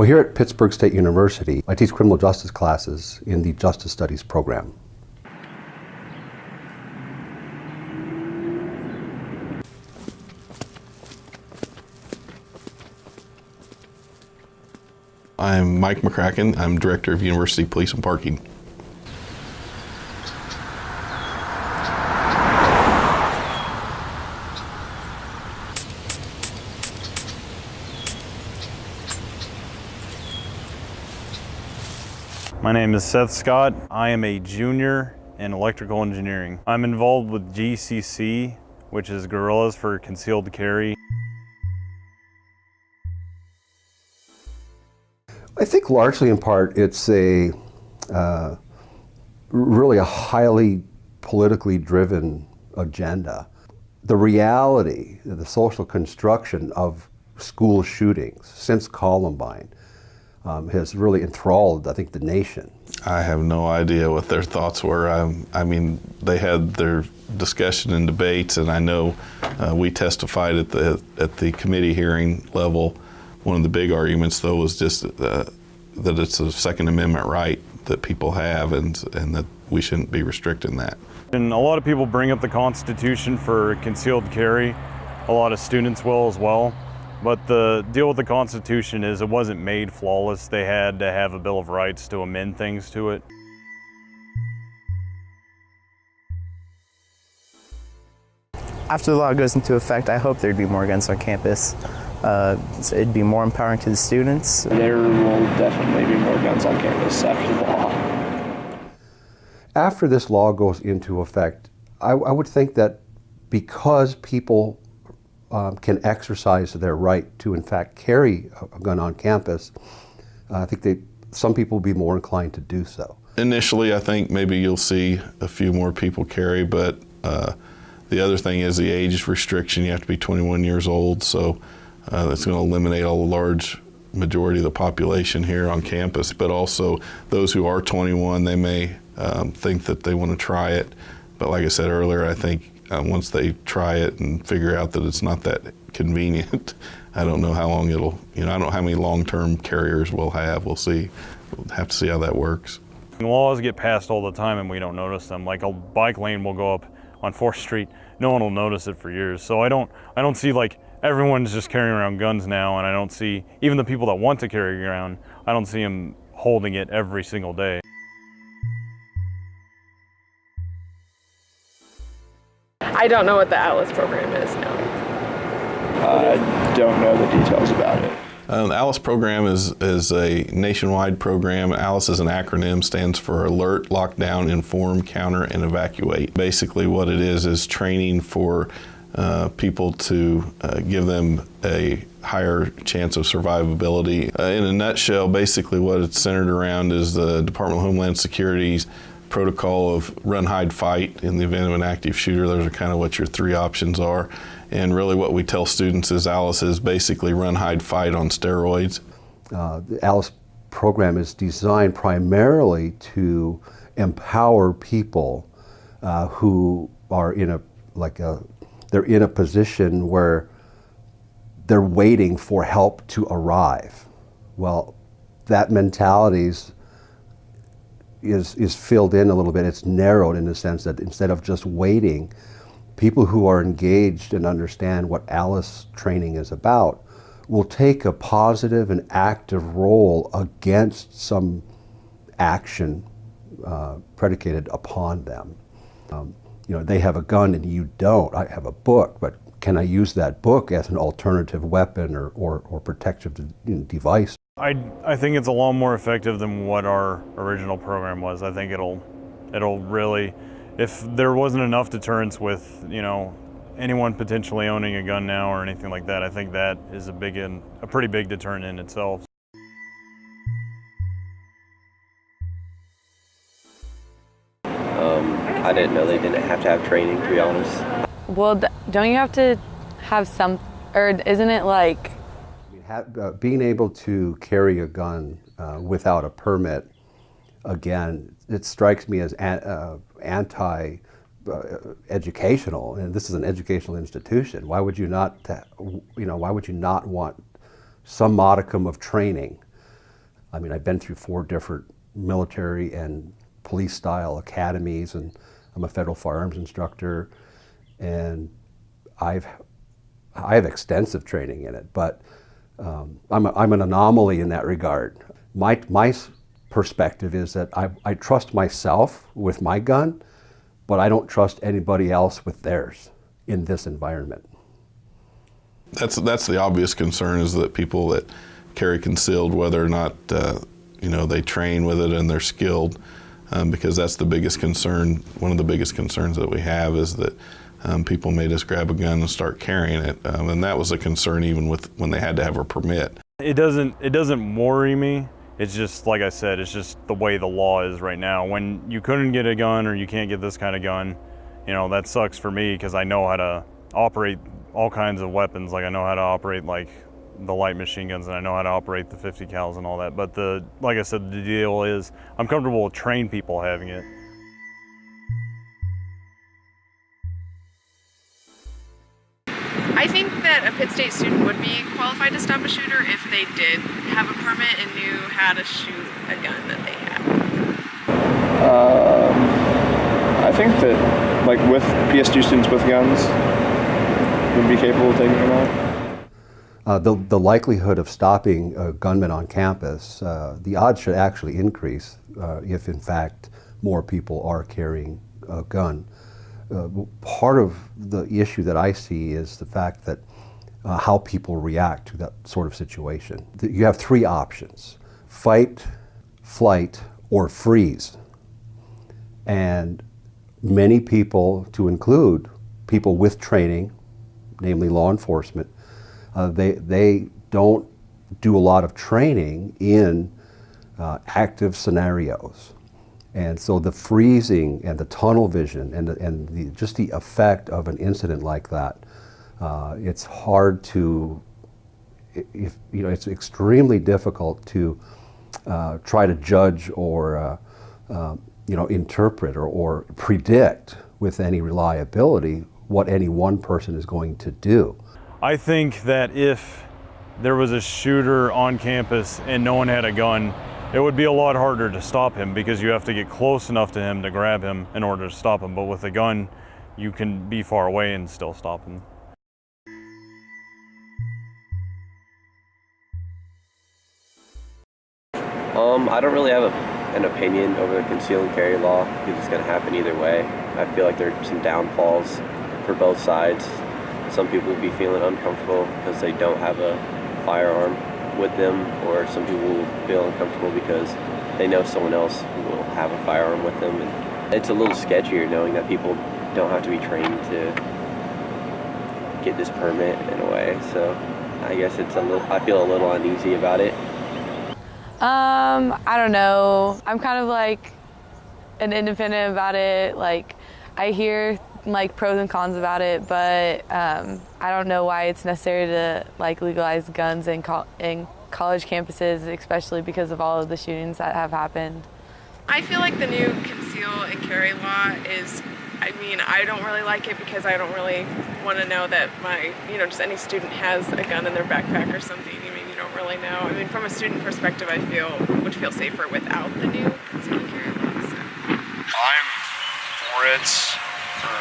Well, here at Pittsburgh State University, I teach criminal justice classes in the Justice Studies program. I'm Mike McCracken. I'm Director of University Police and Parking. My name is Seth Scott. I am a junior in electrical engineering. I'm involved with GCC, which is Guerrillas for Concealed Carry. I think largely in part it's a really a highly politically driven agenda. The reality, the social construction of school shootings since Columbine has really enthralled, I think, the nation. I have no idea what their thoughts were. I mean, they had their discussion and debates, and I know we testified at the committee hearing level. One of the big arguments, though, was just that it's a Second Amendment right that people have, and that we shouldn't be restricting that. And a lot of people bring up the Constitution for concealed carry. A lot of students will as well. But the deal with the Constitution is it wasn't made flawless. They had to have a Bill of Rights to amend things to it. After the law goes into effect, I hope there'd be more guns on campus. It'd be more empowering to the students. There will definitely be more guns on campus after the law. After this law goes into effect, I would think that because people can exercise their right to, in fact, carry a gun on campus, I think some people will be more inclined to do so. Initially, I think maybe you'll see a few more people carry, but the other thing is the age restriction. You have to be 21 years old, so that's going to eliminate a large majority of the population here on campus. But also, those who are 21, they may think that they want to try it. But like I said earlier, I think once they try it and figure out that it's not that convenient, I don't know how long I don't know how many long-term carriers we'll have. We'll see. We'll have to see how that works. Laws get passed all the time and we don't notice them. Like a bike lane will go up on 4th Street. No one will notice it for years. So I don't see like everyone's just carrying around guns now, and I don't see, even the people that want to carry around, I don't see them holding it every single day. I don't know what the ALICE program is now. I don't know the details about it. The ALICE program is a nationwide program. ALICE is an acronym, stands for Alert, Lockdown, Inform, Counter, and Evacuate. Basically what it is training for people to give them a higher chance of survivability. In a nutshell, basically what it's centered around is the Department of Homeland Security's protocol of run, hide, fight in the event of an active shooter. Those are kind of what your 3 options are. And really what we tell students is ALICE is basically run, hide, fight on steroids. The ALICE program is designed primarily to empower people who are they're in a position where they're waiting for help to arrive. Well, that mentality is filled in a little bit. It's narrowed in the sense that instead of just waiting, people who are engaged and understand what ALICE training is about will take a positive and active role against some action predicated upon them. They have a gun and you don't. I have a book, but can I use that book as an alternative weapon or protective device? I think it's a lot more effective than what our original program was. I think it'll really, if there wasn't enough deterrence with, anyone potentially owning a gun now or anything like that, I think that is a pretty big deterrent in itself. I didn't know they didn't have to have training, to be honest. Well, don't you have to have some, or isn't it like? Being able to carry a gun without a permit, again, it strikes me as anti-educational, and this is an educational institution. Why would you not, why would you not want some modicum of training I mean, I've been through 4 different military and police style academies, and I'm a federal firearms instructor, and I have extensive training in it, but I'm an anomaly in that regard. My perspective is that I trust myself with my gun, but I don't trust anybody else with theirs in this environment. That's the obvious concern, is that people that carry concealed, whether or not they train with it and they're skilled, because that's the biggest concern. One of the biggest concerns that we have is that people may just grab a gun and start carrying it, and that was a concern even when they had to have a permit. It doesn't worry me. It's just, like I said, it's just the way the law is right now. When you couldn't get a gun, or you can't get this kind of gun, that sucks for me, because I know how to operate all kinds of weapons. Like, I know how to operate like the light machine guns, and I know how to operate the 50 cals and all that. But like I said, the deal is I'm comfortable with trained people having it. I think that a Pitt State student would be qualified to stop a shooter if they did have a permit and knew how to shoot a gun that they had. I think that, like, with PSG students with guns, would be capable of taking them out. The likelihood of stopping a gunman on campus, the odds should actually increase if in fact more people are carrying a gun. Part of the issue that I see is the fact that how people react to that sort of situation. You have 3 options: fight, flight, or freeze. And many people, to include people with training, namely law enforcement, they don't do a lot of training in active scenarios. And so the freezing and the tunnel vision and just the effect of an incident like that, it's hard to, it's extremely difficult to try to judge or interpret or predict with any reliability what any one person is going to do. I think that if there was a shooter on campus and no one had a gun, it would be a lot harder to stop him, because you have to get close enough to him to grab him in order to stop him. But with a gun, you can be far away and still stop him. I don't really have an opinion over the conceal and carry law, because it's going to happen either way. I feel like there are some downfalls for both sides. Some people will be feeling uncomfortable because they don't have a firearm with them, or some people will feel uncomfortable because they know someone else will have a firearm with them. And it's a little sketchier knowing that people don't have to be trained to get this permit in a way. So I guess I feel a little uneasy about it. I don't know. I'm kind of like an independent about it. Like, I hear like pros and cons about it, but I don't know why it's necessary to like legalize guns in college campuses, especially because of all of the shootings that have happened. I feel like the new conceal and carry law is, I don't really like it, because I don't really want to know that just any student has a gun in their backpack or something. You don't really know. From a student perspective, I would feel safer without the new conceal and carry law. So. I'm for it for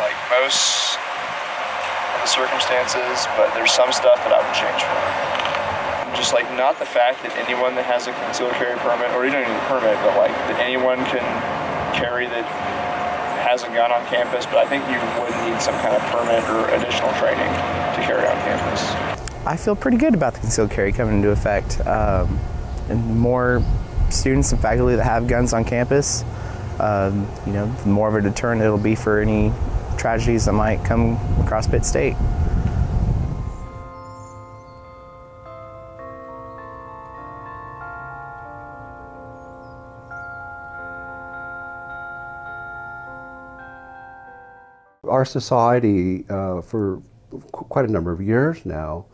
like most of the circumstances, but there's some stuff that I would change for it. Just like, not the fact that anyone that has a concealed carry permit, or you don't need a permit, but like that anyone can carry that has a gun on campus, but I think you would need some kind of permit or additional training to carry on campus. I feel pretty good about the concealed carry coming into effect. And more students and faculty that have guns on campus, the more of a deterrent it'll be for any tragedies that might come across Pitt State. Our society, for quite a number of years now,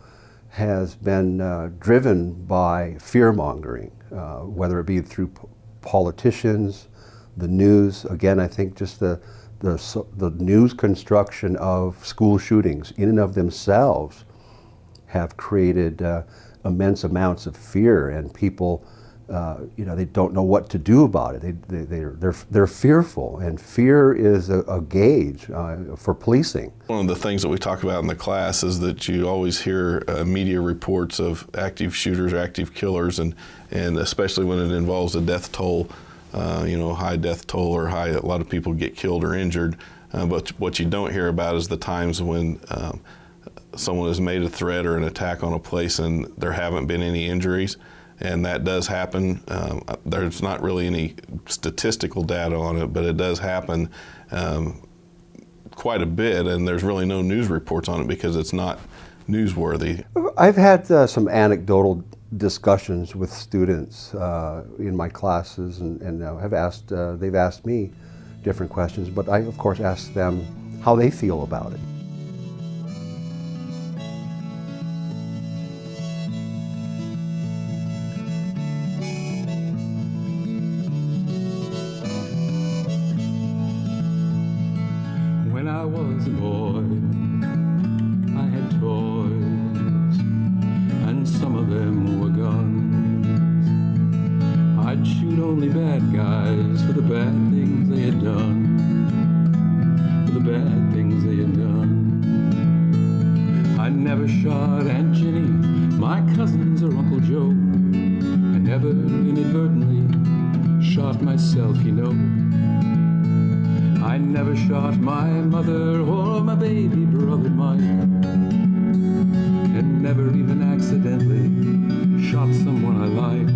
has been driven by fear-mongering, whether it be through politicians, the news. Again, I think just the news construction of school shootings in and of themselves have created immense amounts of fear, and people, they don't know what to do about it. They're fearful, and fear is a gauge for policing. One of the things that we talk about in the class is that you always hear media reports of active shooters, active killers, and especially when it involves a death toll, high death toll or a lot of people get killed or injured. But what you don't hear about is the times when someone has made a threat or an attack on a place and there haven't been any injuries. And that does happen. There's not really any statistical data on it, but it does happen quite a bit, and there's really no news reports on it because it's not newsworthy. I've had some anecdotal discussions with students in my classes, and they've asked me different questions, but I, of course, ask them how they feel about it. When I was a boy, I had toys, and some of them were guns. I'd shoot only bad guys for the bad things they had done, for the bad things they had done. I never shot Aunt Jenny, my cousins, or Uncle Joe. I never inadvertently shot myself, I never shot my mother or my baby brother Mike, and never even accidentally shot someone I liked.